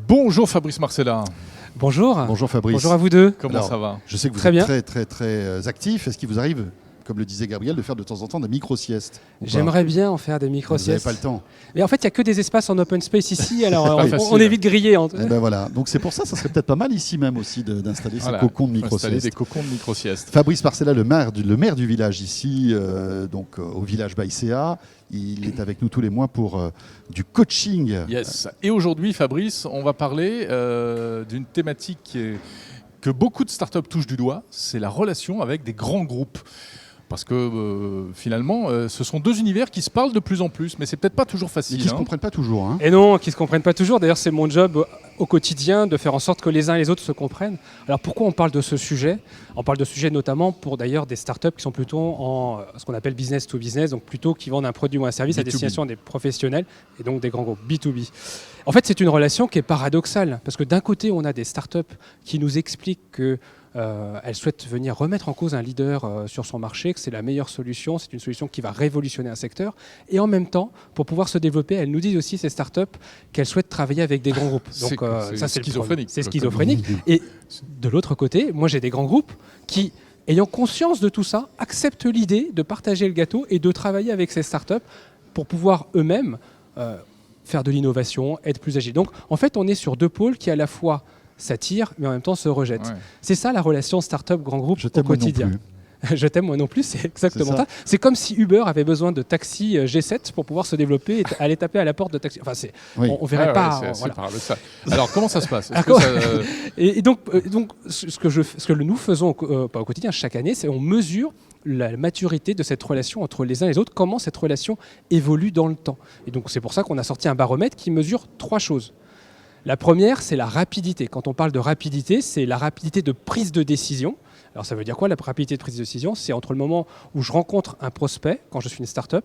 Bonjour Fabrice Marcella. Bonjour. Bonjour Fabrice. Bonjour à vous deux. Comment ça va? Je sais que vous Très êtes bien. très actif. Est-ce qu'il vous arrive, comme le disait Gabriel, de faire de temps en temps des micro-siestes ou pas? J'aimerais bien en faire des Vous n'avez micro-siestes. pas le temps. Mais en fait, il n'y a que des espaces en open space ici, alors pas on facile. est vite grillé. Eh ben voilà. Donc c'est pour ça serait peut-être pas mal ici même aussi d'installer ces cocons de Installer des micro-siestes. cocons de micro-siestes. Fabrice Marcella, le maire du village ici, au village Baïséa, il est avec nous tous les mois pour du coaching. Yes. Et aujourd'hui, Fabrice, on va parler d'une thématique que beaucoup de startups touchent du doigt, c'est la relation avec des grands groupes. Parce que finalement, ce sont deux univers qui se parlent de plus en plus, mais c'est peut-être pas toujours Et facile. qui ne se comprennent pas toujours. Hein. Et non, qui ne se comprennent pas toujours. D'ailleurs, c'est mon job au quotidien de faire en sorte que les uns et les autres se comprennent. Alors pourquoi on parle de ce sujet? On parle de ce sujet notamment pour d'ailleurs des startups qui sont plutôt en ce qu'on appelle business to business, donc plutôt qui vendent un produit ou un service à B2B. destination des professionnels et donc des grands groupes B2B. En fait, c'est une relation qui est paradoxale parce que d'un côté, on a des startups qui nous expliquent que elle souhaite venir remettre en cause un leader sur son marché, que c'est la meilleure solution, c'est une solution qui va révolutionner un secteur. Et en même temps, pour pouvoir se développer, elles nous disent aussi, ces startups, qu'elles souhaitent travailler avec des grands groupes. C'est Ça, c'est schizophrénique. C'est schizophrénique. Et de l'autre côté, moi, j'ai des grands groupes qui, ayant conscience de tout ça, acceptent l'idée de partager le gâteau et de travailler avec ces startups pour pouvoir eux-mêmes faire de l'innovation, être plus agiles. Donc, en fait, on est sur deux pôles qui, à la fois, s'attirent, mais en même temps se rejettent. Ouais. C'est ça la relation start-up-grand groupe Je au t'aime moi non quotidien. plus. Je t'aime moi non plus, c'est exactement C'est ça. ça. C'est comme si Uber avait besoin de taxi G7 pour pouvoir se développer et aller taper à la porte de taxi. Enfin, Oui. on verrait pas. C'est assez voilà. paradoxal. Alors, comment ça se passe? Est-ce Alors, que ça, Et donc, ce que nous faisons pas au quotidien chaque année, c'est on mesure la maturité de cette relation entre les uns et les autres, comment cette relation évolue dans le temps. Et donc c'est pour ça qu'on a sorti un baromètre qui mesure trois choses. La première, c'est la rapidité. Quand on parle de rapidité, c'est la rapidité de prise de décision. Alors ça veut dire quoi la rapidité de prise de décision? C'est entre le moment où je rencontre un prospect, quand je suis une start-up,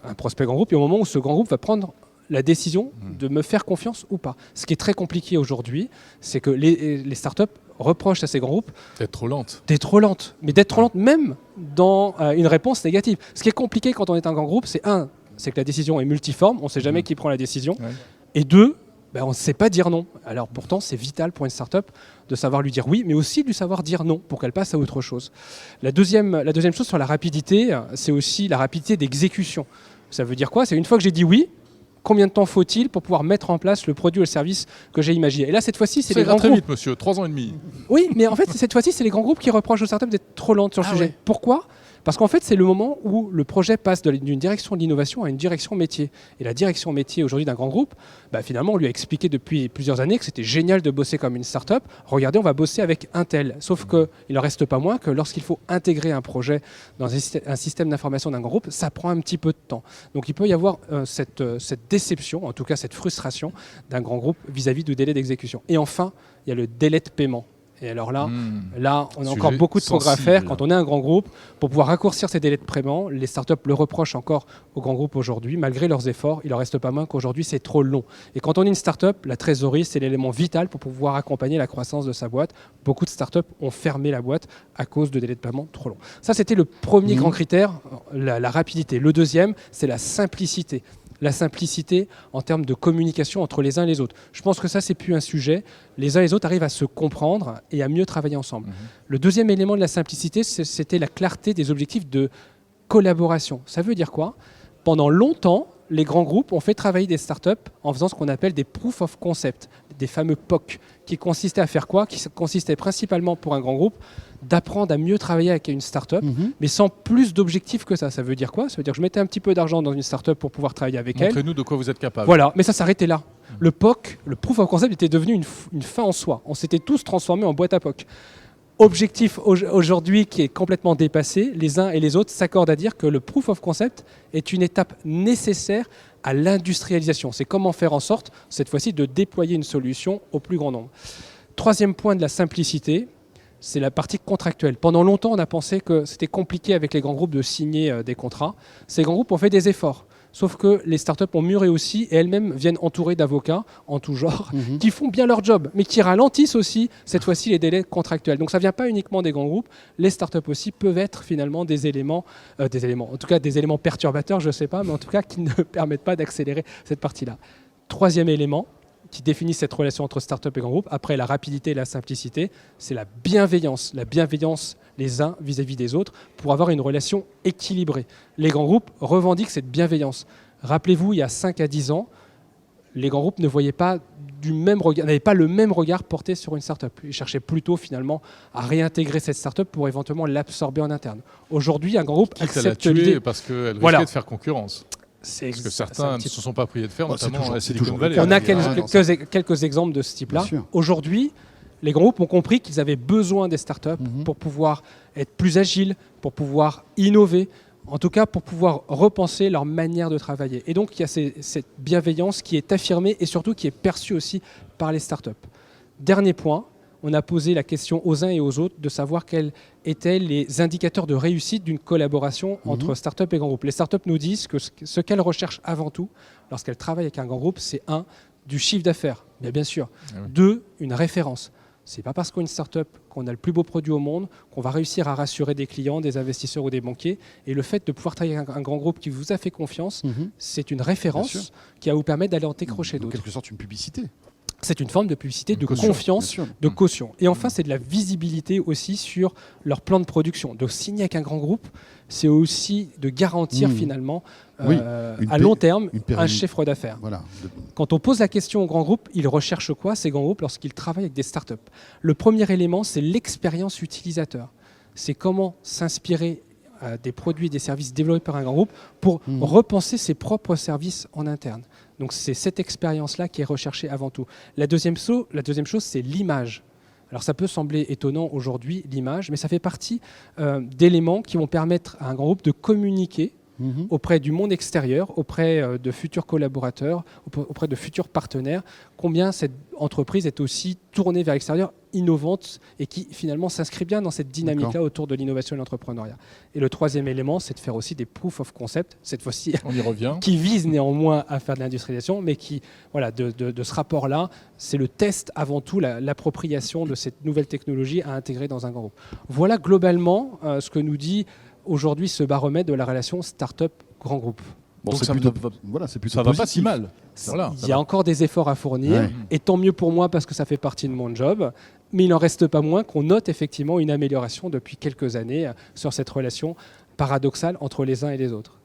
un prospect grand groupe, et au moment où ce grand groupe va prendre la décision de me faire confiance ou pas. Ce qui est très compliqué aujourd'hui, c'est que les startups reprochent à ces grands groupes d'être trop lente? d'être trop lente, mais d'être trop lente même dans une réponse négative. Ce qui est compliqué quand on est un grand groupe, c'est c'est que la décision est multiforme, on ne sait jamais qui prend la décision, Ouais. et deux, on ne sait pas dire non. Alors pourtant, c'est vital pour une start-up de savoir lui dire oui, mais aussi de lui savoir dire non pour qu'elle passe à autre chose. La deuxième chose sur la rapidité, c'est aussi la rapidité d'exécution. Ça veut dire quoi? C'est une fois que j'ai dit oui, combien de temps faut-il pour pouvoir mettre en place le produit ou le service que j'ai imaginé? Et là, cette fois-ci, c'est Ça les ira grands très groupes. vite, monsieur. 3 ans et demi. Oui, mais en fait, cette fois-ci, c'est les grands groupes qui reprochent aux startups d'être trop lentes sur le sujet. Ouais. Pourquoi? Parce qu'en fait, c'est le moment où le projet passe d'une direction de l'innovation à une direction métier. Et la direction métier aujourd'hui d'un grand groupe, finalement, on lui a expliqué depuis plusieurs années que c'était génial de bosser comme une start-up. Regardez, on va bosser avec un tel. Sauf qu'il n'en reste pas moins que lorsqu'il faut intégrer un projet dans un système d'information d'un grand groupe, ça prend un petit peu de temps. Donc il peut y avoir cette déception, en tout cas cette frustration d'un grand groupe vis-à-vis du délai d'exécution. Et enfin, il y a le délai de paiement. Et alors là, on a Sujet encore beaucoup de progrès à sensible. faire quand on est un grand groupe. Pour pouvoir raccourcir ces délais de paiement, les startups le reprochent encore aux grands groupes aujourd'hui. Malgré leurs efforts, il ne leur reste pas moins qu'aujourd'hui, c'est trop long. Et quand on est une startup, la trésorerie, c'est l'élément vital pour pouvoir accompagner la croissance de sa boîte. Beaucoup de startups ont fermé la boîte à cause de délais de paiement trop longs. Ça, c'était le premier grand critère, la rapidité. Le deuxième, c'est la simplicité. La simplicité en termes de communication entre les uns et les autres. Je pense que ça, c'est plus un sujet. Les uns et les autres arrivent à se comprendre et à mieux travailler ensemble. Le deuxième élément de la simplicité, c'était la clarté des objectifs de collaboration. Ça veut dire quoi? Pendant longtemps, les grands groupes ont fait travailler des startups en faisant ce qu'on appelle des proof of concept, des fameux POC, qui consistaient à faire quoi? Qui consistaient principalement pour un grand groupe d'apprendre à mieux travailler avec une startup, mais sans plus d'objectifs que ça. Ça veut dire quoi? Ça veut dire que je mettais un petit peu d'argent dans une startup pour pouvoir travailler avec elle. Montrez-nous de quoi vous êtes capable. Voilà, mais ça s'arrêtait là. Le POC, le proof of concept, était devenu une fin en soi. On s'était tous transformés en boîte à POC. Objectif aujourd'hui qui est complètement dépassé, les uns et les autres s'accordent à dire que le proof of concept est une étape nécessaire à l'industrialisation. C'est comment faire en sorte, cette fois-ci, de déployer une solution au plus grand nombre. Troisième point de la simplicité, c'est la partie contractuelle. Pendant longtemps, on a pensé que c'était compliqué avec les grands groupes de signer des contrats. Ces grands groupes ont fait des efforts. Sauf que les startups ont mûri aussi et elles-mêmes viennent entourées d'avocats en tout genre qui font bien leur job, mais qui ralentissent aussi, cette fois-ci, les délais contractuels. Donc ça ne vient pas uniquement des grands groupes. Les startups aussi peuvent être finalement des éléments, en tout cas des éléments perturbateurs, je ne sais pas, mais en tout cas qui ne permettent pas d'accélérer cette partie-là. Troisième élément, qui définissent cette relation entre start-up et grand groupe, après la rapidité et la simplicité, c'est la bienveillance les uns vis-à-vis des autres pour avoir une relation équilibrée. Les grands groupes revendiquent cette bienveillance. Rappelez-vous, il y a 5 à 10 ans, les grands groupes n'avaient pas le même regard porté sur une start-up. Ils cherchaient plutôt finalement à réintégrer cette start-up pour éventuellement l'absorber en interne. Aujourd'hui, un grand groupe accepte l'idée parce qu'elle risquait de faire concurrence. Parce que certains ne se sont pas priés de faire, notamment à la Silicon Valley. On a quelques exemples de ce type-là. Aujourd'hui, les grands groupes ont compris qu'ils avaient besoin des startups pour pouvoir être plus agiles, pour pouvoir innover, en tout cas pour pouvoir repenser leur manière de travailler. Et donc il y a cette bienveillance qui est affirmée et surtout qui est perçue aussi par les startups. Dernier point, on a posé la question aux uns et aux autres de savoir quels étaient les indicateurs de réussite d'une collaboration entre startups et grands groupes. Les startups nous disent que ce qu'elles recherchent avant tout, lorsqu'elles travaillent avec un grand groupe, c'est 1, du chiffre d'affaires, bien sûr. 2, une référence. C'est pas parce qu'on est une start-up qu'on a le plus beau produit au monde qu'on va réussir à rassurer des clients, des investisseurs ou des banquiers. Et le fait de pouvoir travailler avec un grand groupe qui vous a fait confiance, c'est une référence qui va vous permettre d'aller en décrocher d'autres. En quelque sorte, une publicité. C'est une forme de publicité, de caution, confiance, de caution. Et enfin, c'est de la visibilité aussi sur leur plan de production. De signer avec un grand groupe, c'est aussi de garantir finalement à long terme un chiffre d'affaires. Voilà. Quand on pose la question aux grands groupes, ils recherchent quoi ces grands groupes lorsqu'ils travaillent avec des startups? Le premier élément, c'est l'expérience utilisateur. C'est comment s'inspirer des produits et des services développés par un grand groupe pour repenser ses propres services en interne. Donc c'est cette expérience-là qui est recherchée avant tout. La deuxième chose, c'est l'image. Alors ça peut sembler étonnant aujourd'hui, l'image, mais ça fait partie d'éléments qui vont permettre à un grand groupe de communiquer auprès du monde extérieur, auprès de futurs collaborateurs, auprès de futurs partenaires, combien cette entreprise est aussi tournée vers l'extérieur, innovante et qui finalement s'inscrit bien dans cette dynamique-là autour de l'innovation et de l'entrepreneuriat. Et le troisième élément, c'est de faire aussi des proof of concept, cette fois-ci, on y revient, qui visent néanmoins à faire de l'industrialisation, mais qui, voilà, de ce rapport-là, c'est le test avant tout, l'appropriation de cette nouvelle technologie à intégrer dans un grand groupe. Voilà globalement ce que nous dit aujourd'hui ce baromètre de la relation start-up-grand groupe. Bon, donc ça va pas si mal. Voilà, il y a encore des efforts à fournir, et tant mieux pour moi parce que ça fait partie de mon job, mais il n'en reste pas moins qu'on note effectivement une amélioration depuis quelques années sur cette relation paradoxale entre les uns et les autres.